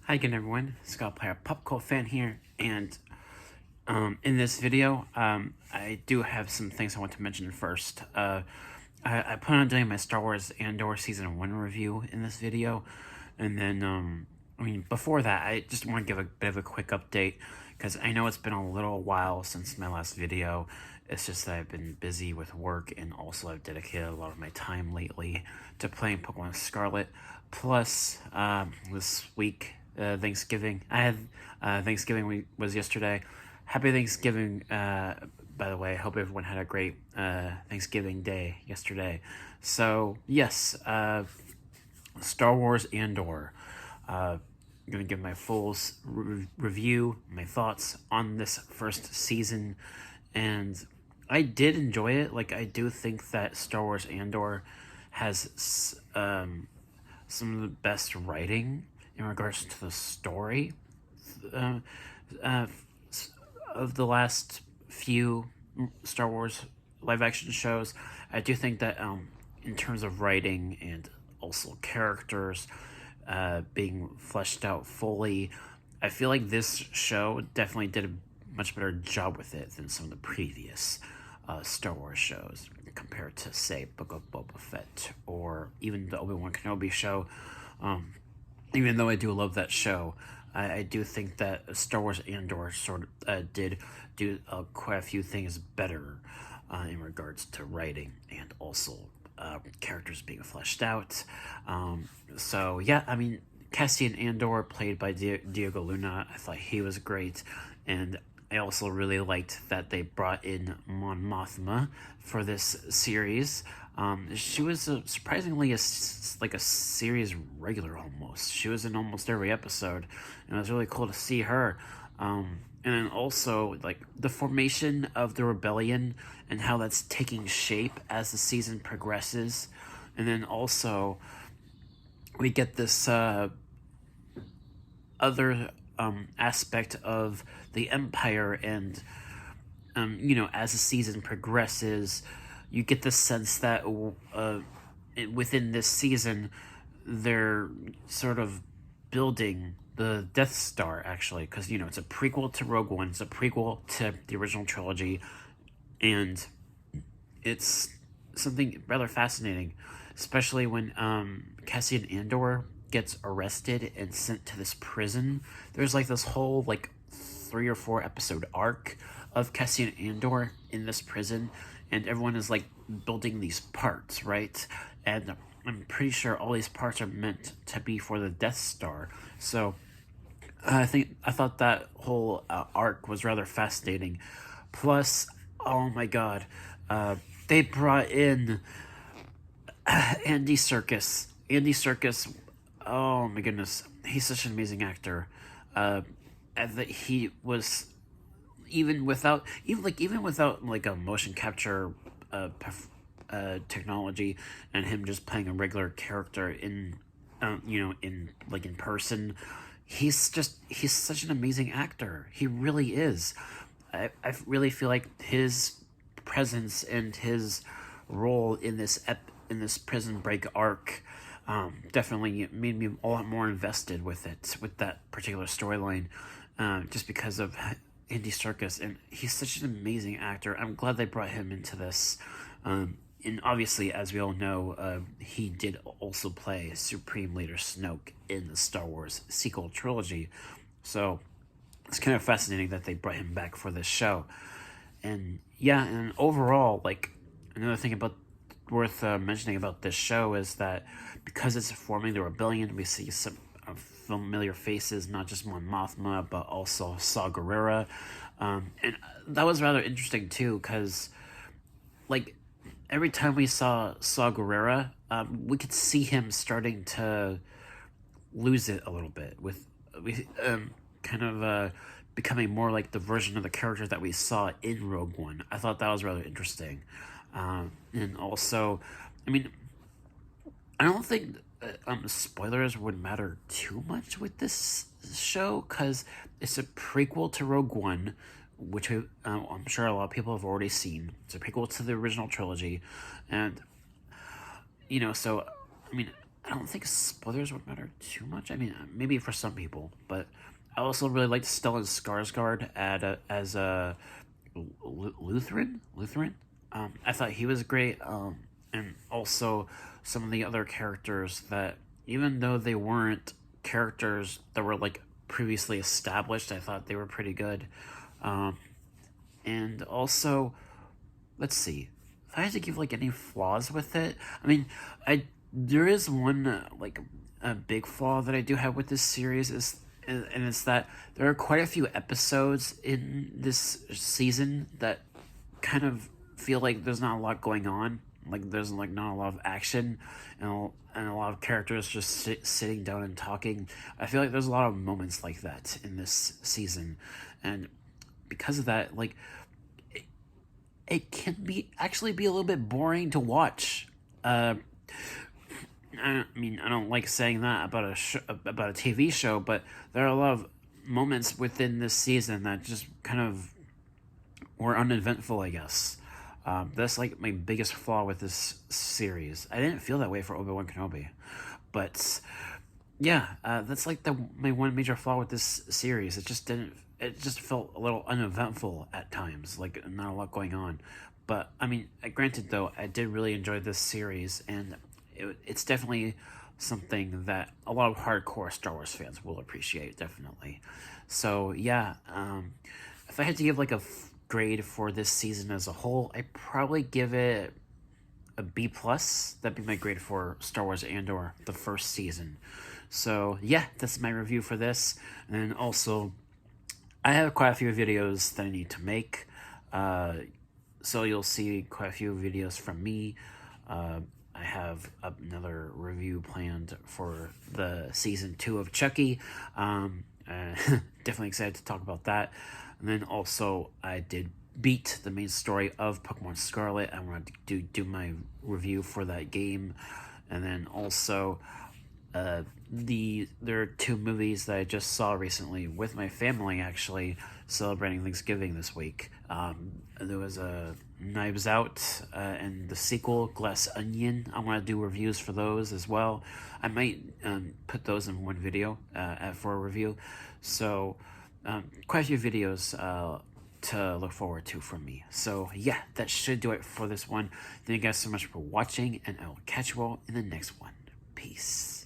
Hi again, everyone. Scott Player Popcorn fan here, and in this video, I do have some things I want to mention first. I plan on doing my Star Wars Andor Season 1 review in this video, and then, before that, I just want to give a bit of a quick update, because I know it's been a little while since my last video. It's just that I've been busy with work, and also I've dedicated a lot of my time lately to playing Pokemon Scarlet. Plus, this week, Thanksgiving. I had Thanksgiving week was yesterday. Happy Thanksgiving, by the way. I hope everyone had a great Thanksgiving day yesterday. So, yes, Star Wars Andor. I'm going to give my full review, my thoughts on this first season. And I did enjoy it. Like, I do think that Star Wars Andor has some of the best writing in regards to the story uh, uh, of the last few Star Wars live action shows. I do think that in terms of writing and also characters being fleshed out fully, I feel like this show definitely did a much better job with it than some of the previous Star Wars shows, compared to, say, Book of Boba Fett or even the Obi-Wan Kenobi show. Even though I do love that show, I do think that Star Wars Andor sort of did do quite a few things better in regards to writing and also characters being fleshed out. So yeah, I mean, Cassian Andor, played by Diego Luna, I thought he was great, and I also really liked that they brought in Mon Mothma for this series. She was surprisingly like a series regular almost. She was in almost every episode, and it was really cool to see her. And then also, like, the formation of the rebellion and how that's taking shape as the season progresses. And then also, we get this other aspect of the Empire, and as the season progresses, you get the sense that within this season, they're sort of building the Death Star, actually, because it's a prequel to Rogue One, it's a prequel to the original trilogy, and it's something rather fascinating, especially when Cassian Andor gets arrested and sent to this prison. There's like this whole 3 or 4 episode arc of Cassian Andor in this prison, and everyone is like building these parts, right? And I'm pretty sure all these parts are meant to be for the Death Star. So I thought that whole arc was rather fascinating. Plus, oh my god, they brought in Andy Serkis. Andy Serkis, oh my goodness, he's such an amazing actor. And that he was, even without like a motion capture technology, and him just playing a regular character in in person, he's such an amazing actor. He really is. I really feel like his presence and his role in this prison break arc definitely made me a lot more invested with that particular storyline, just because of Andy Serkis, and he's such an amazing actor. I'm glad they brought him into this. And obviously, as we all know, he did also play Supreme Leader Snoke in the Star Wars sequel trilogy. So it's kind of fascinating that they brought him back for this show. And yeah, and overall, like, another thing worth mentioning about this show is that because it's forming the rebellion, we see some familiar faces, not just Mon Mothma, but also Saw Gerrera. And that was rather interesting too, because like every time we saw Gerrera, we could see him starting to lose it a little bit, with kind of becoming more like the version of the character that we saw in Rogue One. I thought that was rather interesting. And also, I mean, I don't think spoilers would matter too much with this show, because it's a prequel to Rogue One, which I'm sure a lot of people have already seen. It's a prequel to the original trilogy, and so I mean, I don't think spoilers would matter too much. I mean, maybe for some people, but I also really liked Stellan Skarsgård as a Lutheran. I thought he was great, and also some of the other characters that, even though they weren't characters that were like previously established, I thought they were pretty good. And also, let's see, if I had to give like any flaws with it, I mean, I there is one like a big flaw that I do have with this series is, and it's that there are quite a few episodes in this season that kind of feel like there's not a lot going on. Like there's like not a lot of action, and a lot of characters just sitting down and talking. I feel like there's a lot of moments like that in this season, and because of that, like it can be actually be a little bit boring to watch. I mean, I don't like saying that about about a TV show, but there are a lot of moments within this season that just kind of were uneventful, I guess. That's like my biggest flaw with this series. I didn't feel that way for Obi-Wan Kenobi, but yeah, that's like my one major flaw with this series. It just didn't. It just felt a little uneventful at times, like not a lot going on. But I mean, granted though, I did really enjoy this series, and it's definitely something that a lot of hardcore Star Wars fans will appreciate, definitely. So yeah, if I had to give like a grade for this season as a whole, I'd probably give it a B plus. That'd be my grade for Star Wars Andor, the first season. So yeah, that's my review for this. And then also, I have quite a few videos that I need to make. So you'll see quite a few videos from me. I have another review planned for the season 2 of Chucky. Definitely excited to talk about that. And then also, I did beat the main story of Pokemon Scarlet. I wanted to do my review for that game. And then also, there are 2 movies that I just saw recently with my family, actually celebrating Thanksgiving this week. There was a Knives Out and the sequel Glass Onion. I want to do reviews for those as well. I might put those in one video for a review. So quite a few videos to look forward to from me. So yeah, that should do it for this one. Thank you guys so much for watching, and I will catch you all in the next one. Peace.